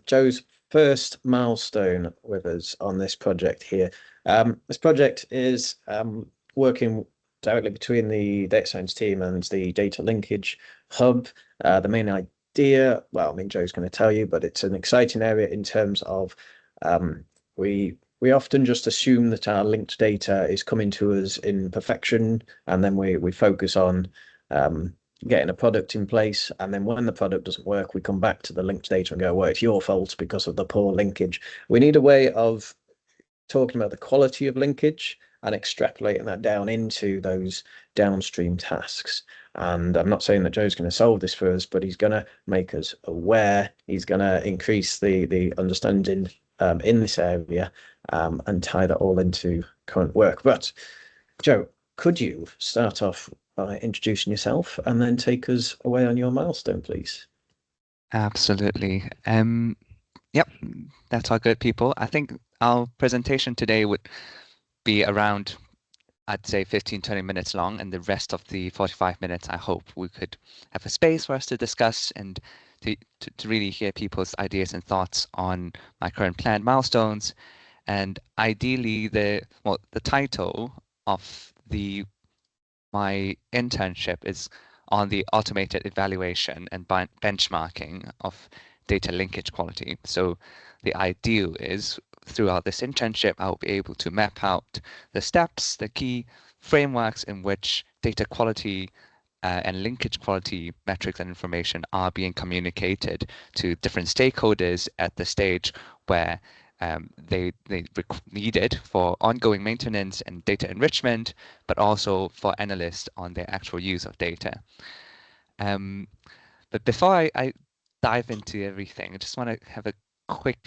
Joe's first milestone with us on this project here. This project is working directly between the data science team and the data linkage hub. The main idea, well, I mean, Joe's going to tell you, but it's an exciting area in terms of we often just assume that our linked data is coming to us in perfection, and then we focus on getting a product in place. And then when the product doesn't work, we come back to the linked data and go, well, it's your fault because of the poor linkage. We need a way of talking about the quality of linkage and extrapolating that down into those downstream tasks. And I'm not saying that Joe's going to solve this for us, but he's going to make us aware. He's going to increase the understanding in this area and tie that all into current work. But Joe, could you start off by introducing yourself and then take us away on your milestone, please? Absolutely. Yep, that's all good, people. I think our presentation today would be around, I'd say 15, 20 minutes long, and the rest of the 45 minutes, I hope we could have a space for us to discuss and to really hear people's ideas and thoughts on my current planned milestones. And ideally, the title of my internship is on the automated evaluation and benchmarking of data linkage quality. So the ideal is throughout this internship, I'll be able to map out the steps, the key frameworks in which data quality and linkage quality metrics and information are being communicated to different stakeholders at the stage where they need it for ongoing maintenance and data enrichment, but also for analysts on their actual use of data. But before I dive into everything, I just want to have a quick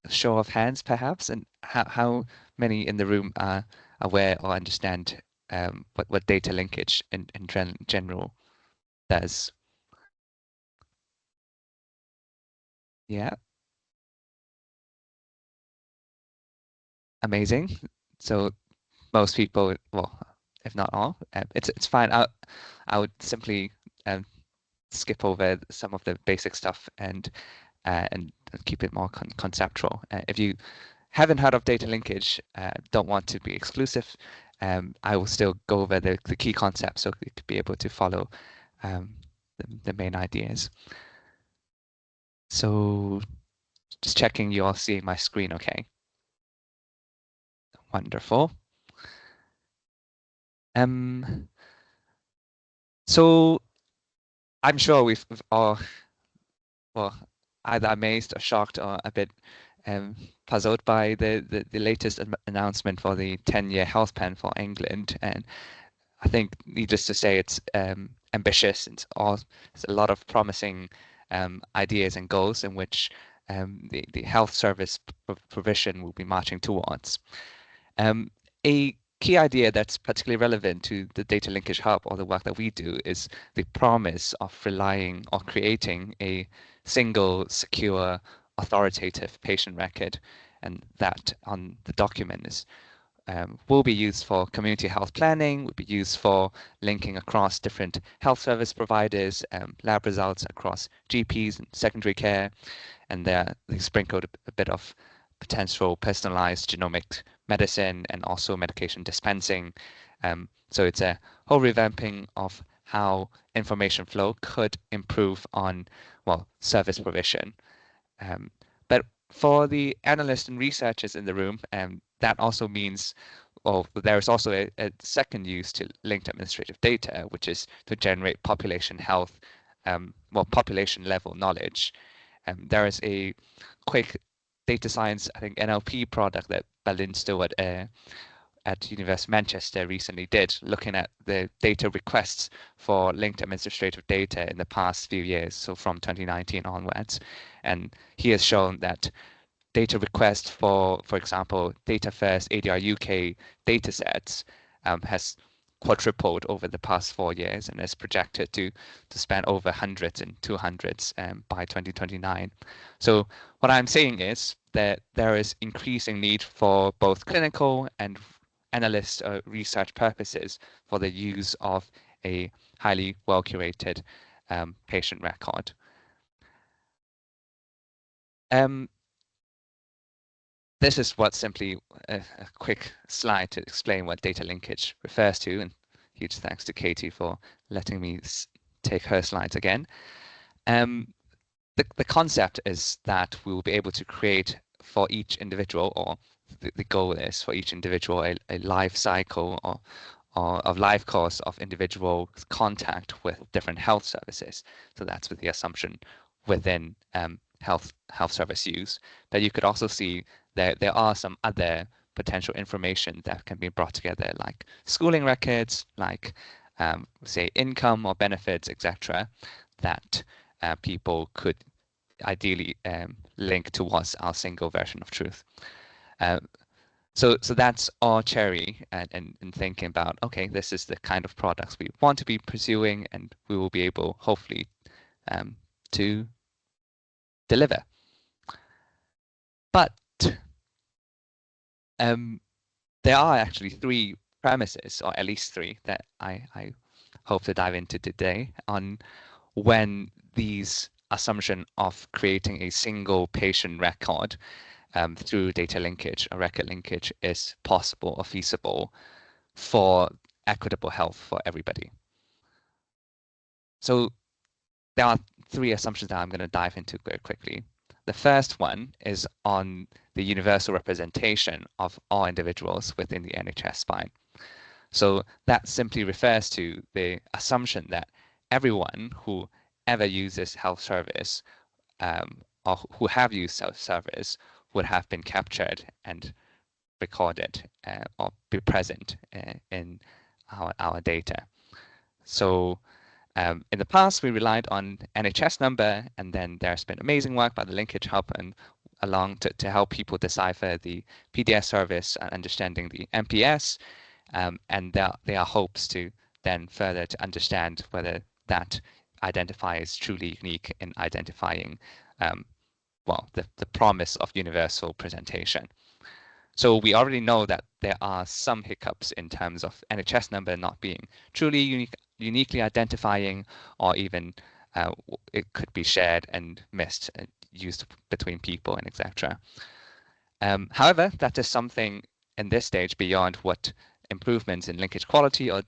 show of hands, perhaps, and how many in the room are aware or understand what data linkage in general does. Yeah, amazing. So most people, well, if not all, it's fine. I would simply skip over some of the basic stuff and keep it more conceptual. If you haven't heard of data linkage, don't want to be exclusive, I will still go over the key concepts so you could be able to follow um, the main ideas. So just checking you're all seeing my screen okay. Wonderful. So I'm sure we've all, well, either amazed or shocked or a bit puzzled by the latest announcement for the 10-year health plan for England. And I think, needless to say, it's ambitious. It's a lot of promising ideas and goals in which the health service provision will be marching towards. A key idea that's particularly relevant to the data linkage hub or the work that we do is the promise of relying or creating a single, secure, authoritative patient record, and that on the document is will be used for community health planning, will be used for linking across different health service providers, lab results across GPs and secondary care, and they sprinkled a bit of potential personalized genomic medicine and also medication dispensing. So it's a whole revamping of how information flow could improve on, well, service provision. But for the analysts and researchers in the room, that also means, well, there's also a second use to linked administrative data, which is to generate population health, well, population level knowledge. There is a quick data science, I think NLP product that Berlin Stewart at University of Manchester recently did, looking at the data requests for linked administrative data in the past few years, so from 2019 onwards. And he has shown that data requests for example, data first ADR UK data sets has quadrupled over the past 4 years and is projected to span over hundreds and 200s by 2029. So what I'm saying is that there is increasing need for both clinical and analyst research purposes for the use of a highly well curated patient record. This is what simply a quick slide to explain what data linkage refers to, and huge thanks to Katie for letting me take her slides again. The concept is that we will be able to create for each individual, or the goal is for each individual, a life cycle or of life course of individual contact with different health services. So that's with the assumption within health service use. But you could also see that there are some other potential information that can be brought together, like schooling records, like say income or benefits, etc., that people could ideally link towards our single version of truth. So that's our cherry and thinking about, okay, this is the kind of products we want to be pursuing, and we will be able, hopefully, to deliver. But there are actually three premises, or at least three, that I hope to dive into today on when these assumption of creating a single patient record through data linkage or record linkage is possible or feasible for equitable health for everybody. So there are three assumptions that I'm going to dive into very quickly. The first one is on the universal representation of all individuals within the NHS spine. So that simply refers to the assumption that everyone who ever uses health service or who have used health service would have been captured and recorded or be present in our data. So in the past, we relied on NHS number, and then there's been amazing work by the Linkage Hub and along to help people decipher the PDS service and understanding the MPS. And there are hopes to then further to understand whether that identifier is truly unique in identifying, well, the promise of universal presentation. So we already know that there are some hiccups in terms of NHS number not being truly uniquely identifying, or even it could be shared and missed and used between people and etc. However, that is something in this stage beyond what improvements in linkage quality or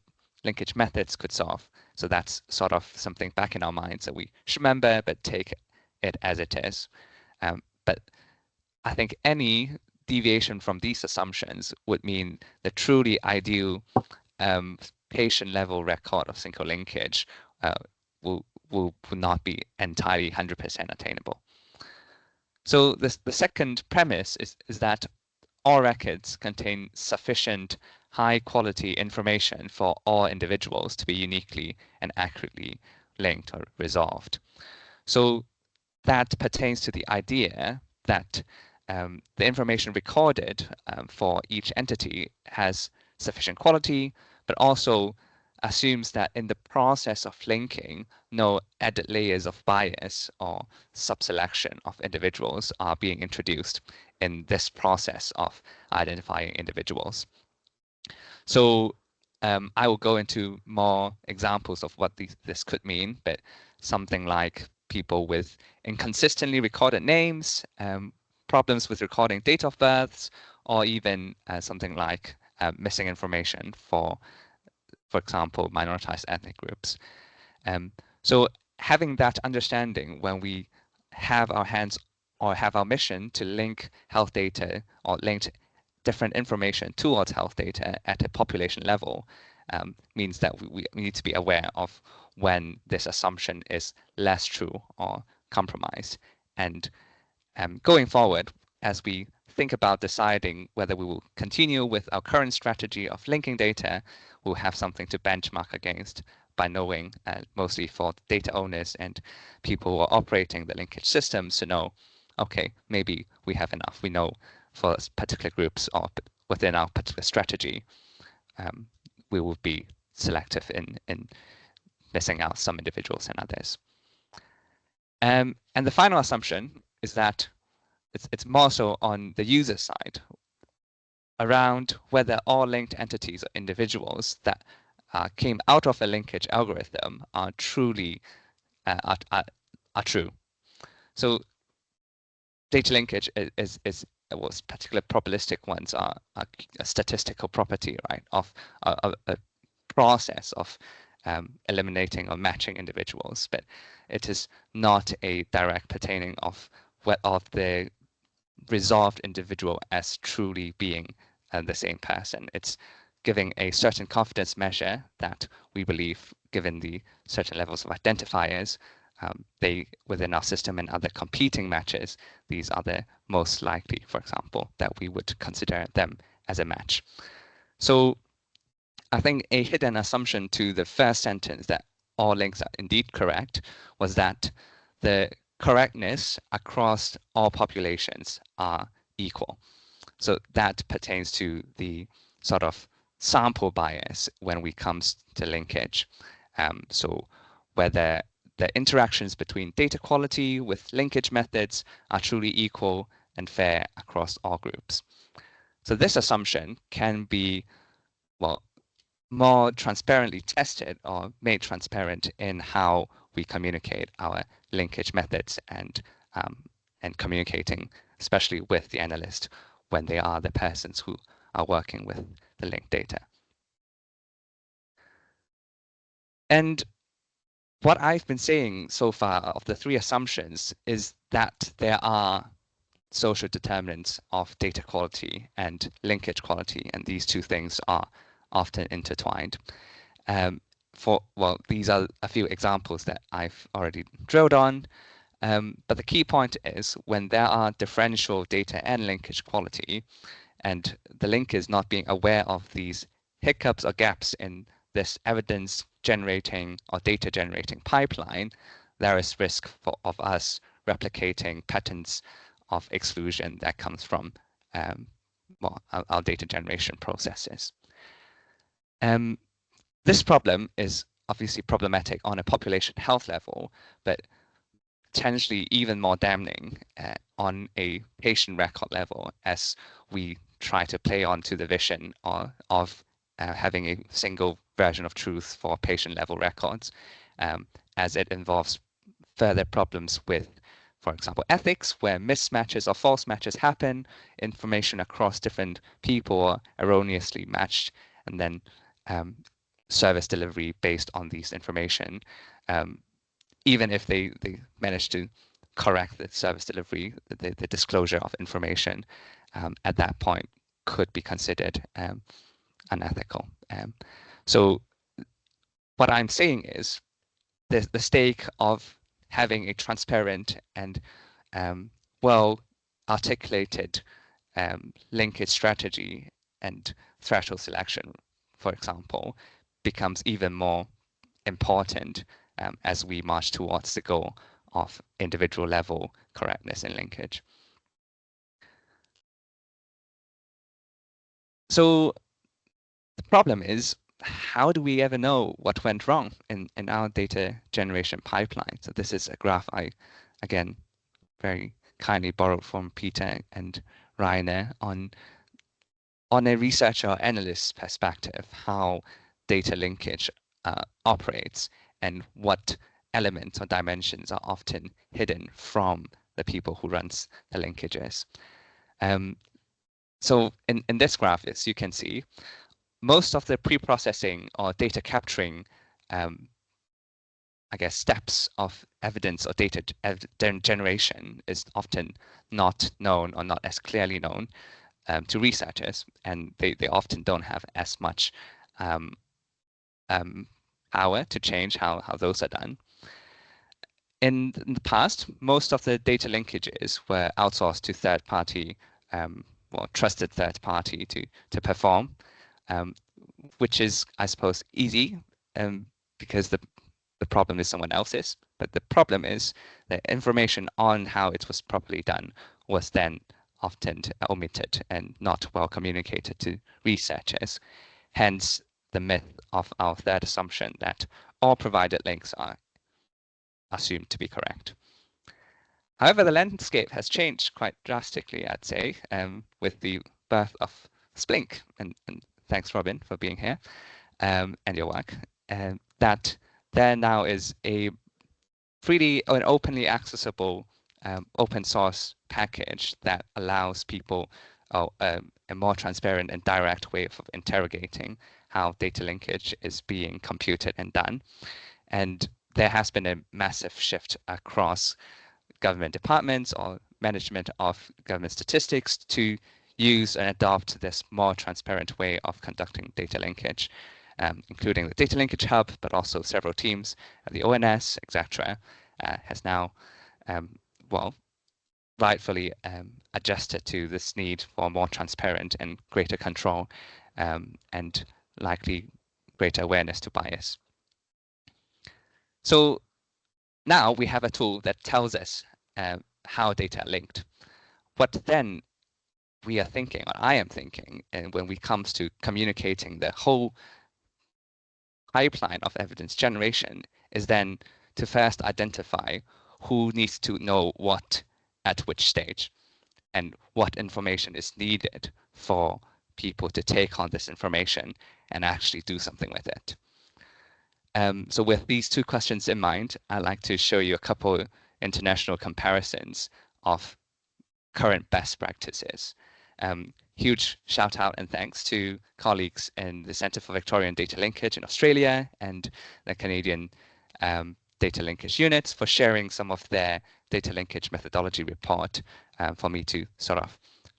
linkage methods could solve. So that's sort of something back in our minds that we should remember, but take it as it is. But I think any deviation from these assumptions would mean the truly ideal patient level record of single linkage will not be entirely 100% attainable. So the second premise is that all records contain sufficient high quality information for all individuals to be uniquely and accurately linked or resolved. So that pertains to the idea that the information recorded for each entity has sufficient quality, but also assumes that in the process of linking, no added layers of bias or subselection of individuals are being introduced in this process of identifying individuals. So I will go into more examples of what this could mean, but something like people with inconsistently recorded names, problems with recording date of births, or even something like missing information for example, minoritized ethnic groups. So having that understanding when we have our hands or have our mission to link health data or link different information towards health data at a population level means that we need to be aware of when this assumption is less true or compromised. And going forward, as we think about deciding whether we will continue with our current strategy of linking data, we'll have something to benchmark against by knowing, mostly for data owners and people who are operating the linkage systems, to know, okay, maybe we have enough. We know for particular groups or within our particular strategy, we will be selective in missing out some individuals and others. And the final assumption is that it's more so on the user side around whether all linked entities or individuals that came out of a linkage algorithm are truly are true. So data linkage is was particular probabilistic ones are a statistical property, right, of a process of eliminating or matching individuals, but it is not a direct pertaining of the resolved individual as truly being the same person. It's giving a certain confidence measure that we believe, given the certain levels of identifiers, they within our system and other competing matches, these are the most likely, for example, that we would consider them as a match. So I think a hidden assumption to the first sentence that all links are indeed correct was that the correctness across all populations are equal. So that pertains to the sort of sample bias when we comes to linkage. So whether the interactions between data quality with linkage methods are truly equal and fair across all groups. So this assumption can be, well, more transparently tested or made transparent in how we communicate our linkage methods and communicating, especially with the analyst when they are the persons who are working with the linked data. And what I've been saying so far of the three assumptions is that there are social determinants of data quality and linkage quality, and these two things are often intertwined. These are a few examples that I've already drilled on, but the key point is when there are differential data and linkage quality, and the link is not being aware of these hiccups or gaps in this evidence generating or data generating pipeline, there is risk of us replicating patterns of exclusion that comes from our data generation processes. This problem is obviously problematic on a population health level, but potentially even more damning on a patient record level as we try to play onto the vision of having a single version of truth for patient level records, as it involves further problems with, for example, ethics, where mismatches or false matches happen, information across different people are erroneously matched, and then service delivery based on these information. Even if they manage to correct the service delivery, the disclosure of information at that point could be considered unethical. So what I'm saying is the stake of having a transparent and well articulated linkage strategy and threshold selection, for example, becomes even more important as we march towards the goal of individual level correctness in linkage. So the problem is, how do we ever know what went wrong in our data generation pipeline? So this is a graph I, again, very kindly borrowed from Peter and Rainer on a researcher or analyst perspective, how data linkage operates and what elements or dimensions are often hidden from the people who runs the linkages. So in this graph, as you can see, most of the pre-processing or data capturing, I guess, steps of evidence or data generation is often not known or not as clearly known to researchers, and they often don't have as much power to change how those are done. In the past, most of the data linkages were outsourced to third-party, trusted third-party to perform, which is, I suppose, easy because the problem is someone else's. But the problem is the information on how it was properly done was then often omitted and not well communicated to researchers. Hence, the myth of our third assumption that all provided links are assumed to be correct. However, the landscape has changed quite drastically, I'd say, with the birth of Splink, and thanks, Robin, for being here and your work, that there now is a freely and openly accessible open source package that allows people a more transparent and direct way of interrogating how data linkage is being computed and done. And there has been a massive shift across government departments or management of government statistics to use and adopt this more transparent way of conducting data linkage, including the Data Linkage Hub, but also several teams at the ONS, etc., has now, well, rightfully adjusted to this need for more transparent and greater control, and likely greater awareness to bias. So now we have a tool that tells us how data are linked. What then we are thinking, or I am thinking, and when we comes to communicating the whole pipeline of evidence generation is then to first identify who needs to know what at which stage and what information is needed for people to take on this information and actually do something with it. So with these two questions in mind, I'd like to show you a couple international comparisons of current best practices. Huge shout out and thanks to colleagues in the Centre for Victorian Data Linkage in Australia and the Canadian Data Linkage Unit for sharing some of their data linkage methodology report for me to sort of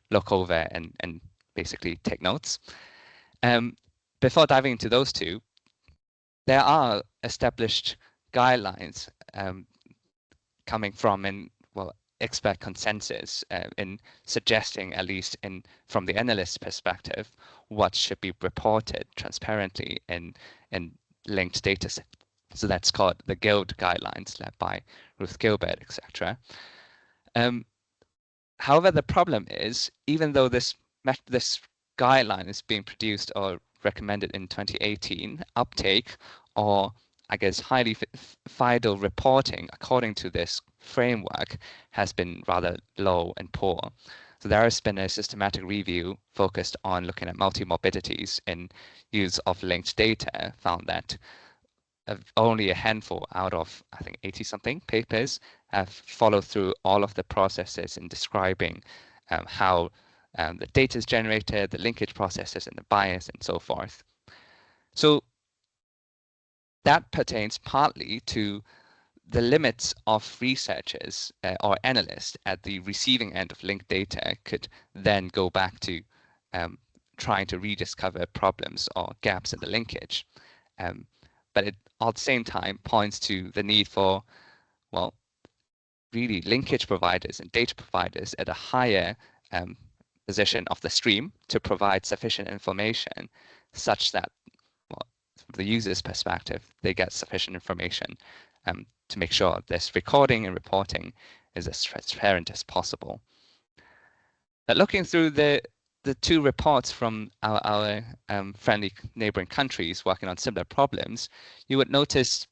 look over and basically take notes. Before diving into those two, there are established guidelines coming from expert consensus in suggesting, at least from the analyst perspective, what should be reported transparently in linked data sets. So that's called the Guild guidelines, led by Ruth Gilbert, etc. However, the problem is, even though this guideline is being produced or recommended in 2018, uptake, or I guess highly FIDO reporting according to this framework has been rather low and poor. So there has been a systematic review focused on looking at multi-morbidities in use of linked data, found that only a handful out of, I think, 80-something papers have followed through all of the processes in describing how the data is generated, the linkage processes, and the bias, and so forth. So that pertains partly to the limits of researchers or analysts at the receiving end of linked data could then go back to trying to rediscover problems or gaps in the linkage. But it at the same time points to the need for, well, really linkage providers and data providers at a higher position of the stream to provide sufficient information such that, well, from the user's perspective, they get sufficient information to make sure this recording and reporting is as transparent as possible. Now, looking through the two reports from our friendly neighboring countries working on similar problems, you would notice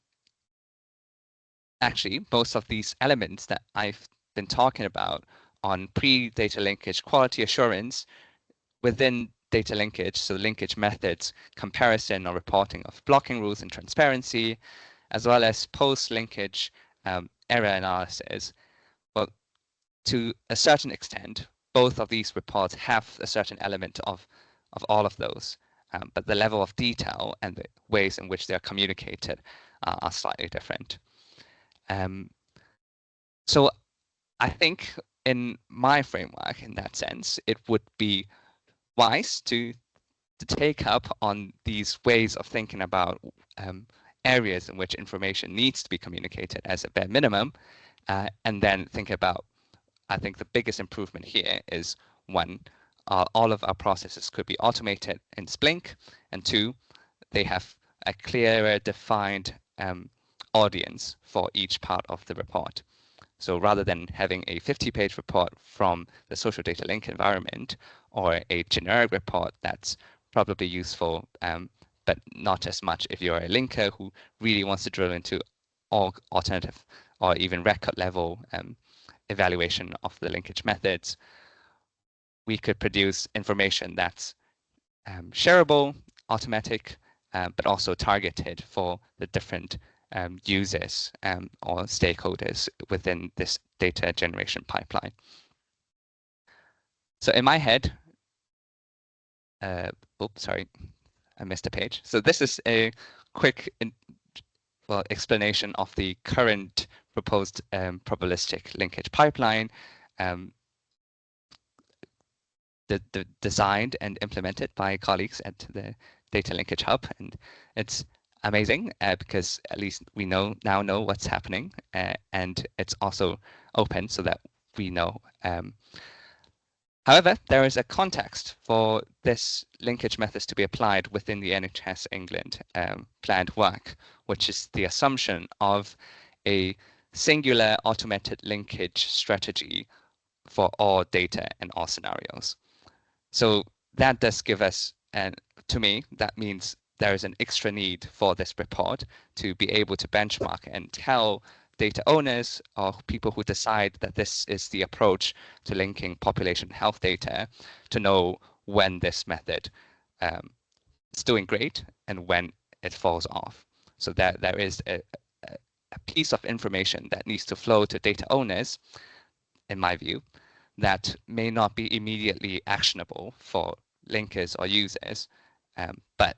actually most of these elements that I've been talking about on pre-data linkage quality assurance within data linkage, so linkage methods, comparison or reporting of blocking rules and transparency, as well as post-linkage error analysis. Well, to a certain extent, both of these reports have a certain element of all of those, but the level of detail and the ways in which they are communicated are slightly different. So I think in my framework, in that sense, it would be wise to take up on these ways of thinking about areas in which information needs to be communicated as a bare minimum, and then think about, I think the biggest improvement here is, one, all of our processes could be automated in Splink, and two, they have a clearer defined audience for each part of the report. So rather than having a 50-page report from the social data link environment or a generic report that's probably useful, but not as much if you're a linker who really wants to drill into all alternative or even record level evaluation of the linkage methods, we could produce information that's shareable, automatic, but also targeted for the different users or stakeholders within this data generation pipeline. So in my head, oops, sorry, I missed a page. So this is a quick explanation of the current proposed probabilistic linkage pipeline, designed and implemented by colleagues at the Data Linkage Hub, and it's amazing because at least we now know what's happening, and it's also open so that we know. However, there is a context for this linkage methods to be applied within the NHS England planned work, which is the assumption of a singular automated linkage strategy for all data and all scenarios. So that does give us, and to me, that means there is an extra need for this report to be able to benchmark and tell data owners or people who decide that this is the approach to linking population health data to know when this method is doing great and when it falls off. So that there is a piece of information that needs to flow to data owners, in my view, that may not be immediately actionable for linkers or users, but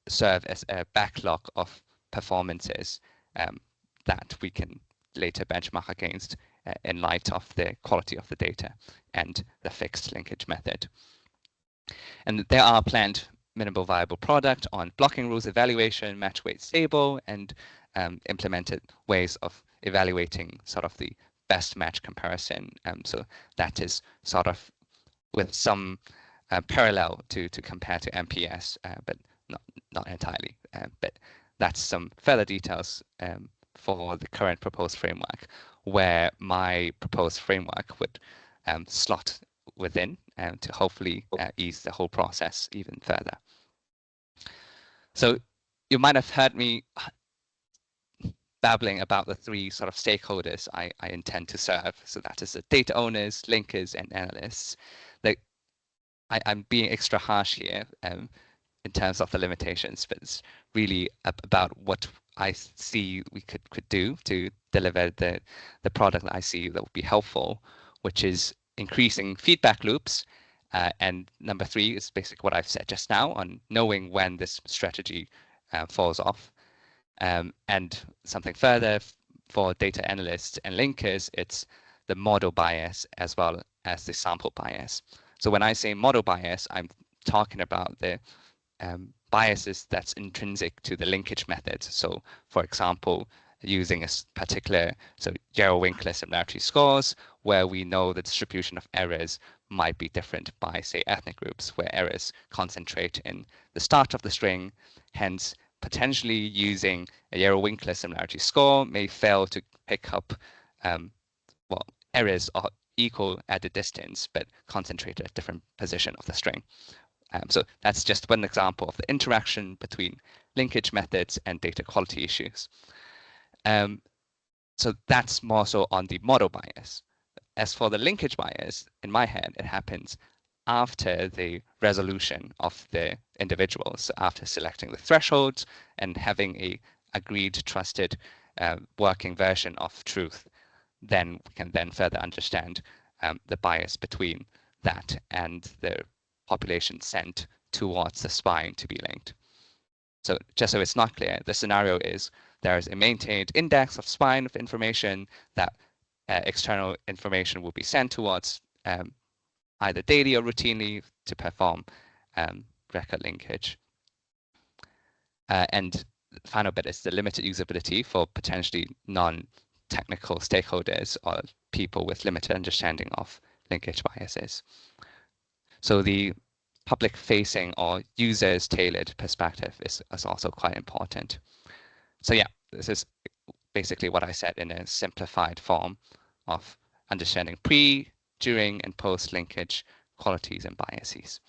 serve as a backlog of performances that we can later benchmark against in light of the quality of the data and the fixed linkage method. And there are planned minimal viable product on blocking rules evaluation, match weight stable, and implemented ways of evaluating sort of the best match comparison. So that is sort of with some parallel to compare to MPS, but not entirely. But that's some further details for the current proposed framework, where my proposed framework would slot within to hopefully ease the whole process even further. So you might have heard me babbling about the three sort of stakeholders I intend to serve. So that is the data owners, linkers, and analysts. I'm being extra harsh here in terms of the limitations, but it's really about what I see we could do to deliver the product that I see that would be helpful, which is increasing feedback loops. And number three is basically what I've said just now on knowing when this strategy falls off. And something further for data analysts and linkers, it's the model bias as well as the sample bias. So when I say model bias, I'm talking about the biases that's intrinsic to the linkage method. So for example, using a particular, so Yarrow-Winkler similarity scores, where we know the distribution of errors might be different by, say, ethnic groups, where errors concentrate in the start of the string. Hence, potentially using a Yarrow-Winkler similarity score may fail to pick up errors are equal at the distance, but concentrated at different position of the string. So that's just one example of the interaction between linkage methods and data quality issues. So that's more so on the model bias. As for the linkage bias, in my head, it happens after the resolution of the individuals, after selecting the thresholds and having a agreed, trusted working version of truth. Then we can then further understand the bias between that and the population sent towards the spine to be linked. So just so it's not clear, the scenario is there is a maintained index of spine of information that external information will be sent towards either daily or routinely to perform record linkage. And the final bit is the limited usability for potentially non-technical stakeholders or people with limited understanding of linkage biases. So the public-facing or users-tailored perspective is also quite important. So yeah, this is basically what I said in a simplified form of understanding pre, during, and post-linkage qualities and biases.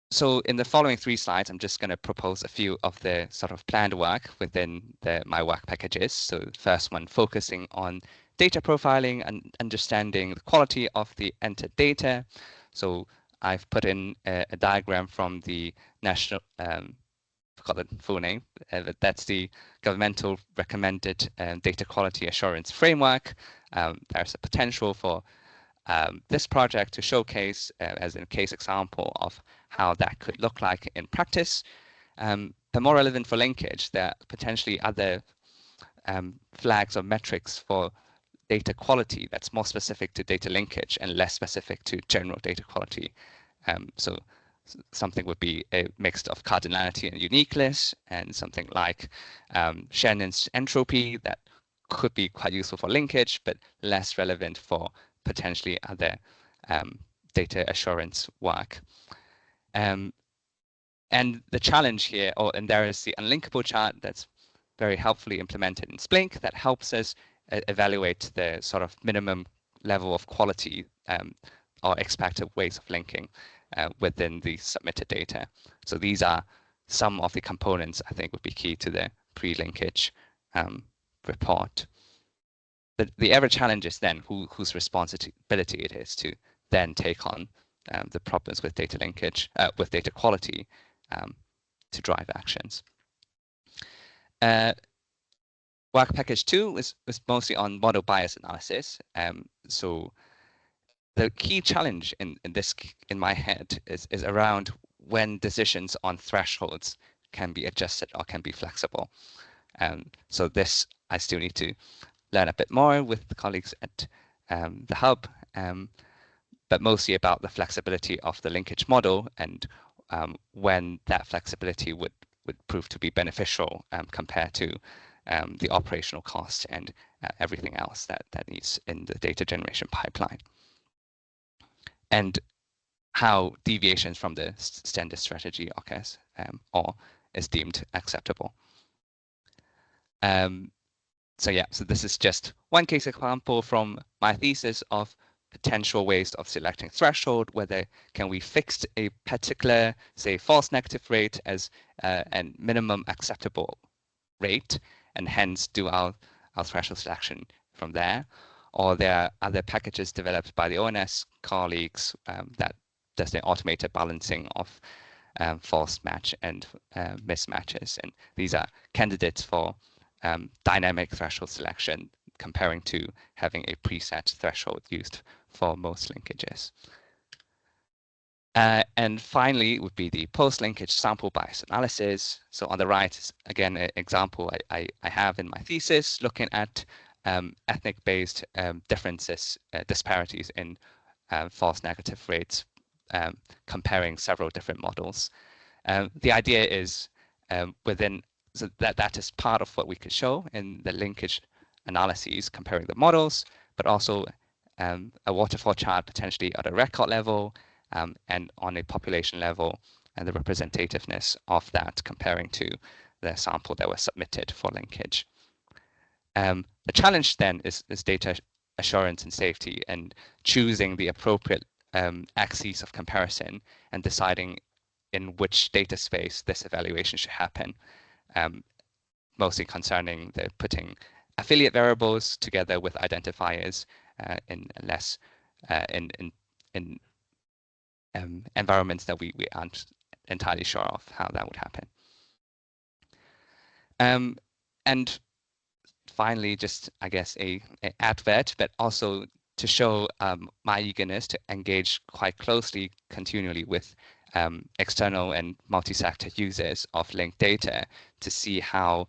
So in the following 3 slides, I'm just going to propose a few of the sort of planned work within my work packages. So the first one focusing on data profiling and understanding the quality of the entered data. So I've put in a diagram from the National got the full name, but that's the governmental recommended data quality assurance framework. There's a potential for this project to showcase as a case example of how that could look like in practice. But more relevant for linkage, there are potentially other flags or metrics for data quality that's more specific to data linkage and less specific to general data quality. So something would be a mix of cardinality and uniqueness, and something like Shannon's entropy that could be quite useful for linkage, but less relevant for potentially other data assurance work. And the challenge here, and there is the unlinkable chart that's very helpfully implemented in Splink that helps us evaluate the sort of minimum level of quality or expected ways of linking within the submitted data. So these are some of the components I think would be key to the pre-linkage report. The other challenge is then whose responsibility it is to then take on the problems with data linkage, with data quality to drive actions. Work package 2 is mostly on model bias analysis. So the key challenge in my head is around when decisions on thresholds can be adjusted or can be flexible. So this I still need to learn a bit more with the colleagues at the hub, but mostly about the flexibility of the linkage model and when that flexibility would prove to be beneficial compared to the operational cost and everything else that needs in the data generation pipeline, and how deviations from the standard strategy occurs or is deemed acceptable. So this is just one case example from my thesis of potential ways of selecting threshold, whether can we fix a particular, say, false negative rate as a minimum acceptable rate, and hence do our threshold selection from there. Or there are other packages developed by the ONS colleagues that does the automated balancing of false match and mismatches. And these are candidates for dynamic threshold selection, comparing to having a preset threshold used for most linkages. And finally would be the post-linkage sample bias analysis. So on the right is again an example I have in my thesis, looking at ethnic-based differences, disparities in false negative rates, comparing several different models. The idea is so that is part of what we could show in the linkage analyses, comparing the models, but also a waterfall chart potentially at a record level and on a population level, and the representativeness of that comparing to the sample that was submitted for linkage. The challenge then is data assurance and safety, and choosing the appropriate axes of comparison and deciding in which data space this evaluation should happen. Mostly concerning the putting affiliate variables together with identifiers in less in environments that we aren't entirely sure of how that would happen. And finally, just I guess a advert, but also to show my eagerness to engage quite closely, continually with external and multi-sector users of linked data to see how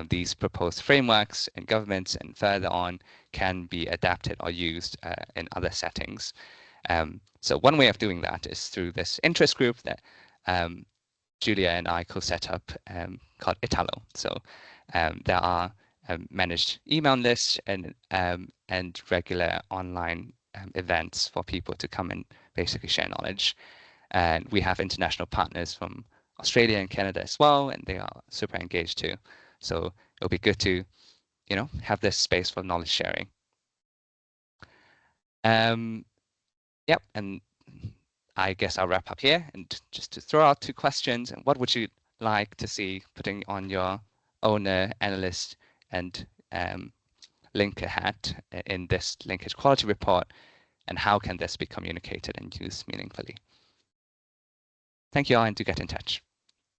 these proposed frameworks in governments and further on can be adapted or used in other settings. So one way of doing that is through this interest group that Giulia and I co-set up called ITALO. So there are managed email lists and regular online events for people to come and basically share knowledge. And we have international partners from Australia and Canada as well, and they are super engaged too. So it'll be good to, have this space for knowledge sharing. Yep, and I guess I'll wrap up here, and just to throw out 2 questions. And what would you like to see putting on your owner, analyst, and linker hat in this linkage quality report, and how can this be communicated and used meaningfully? Thank you all, and do get in touch.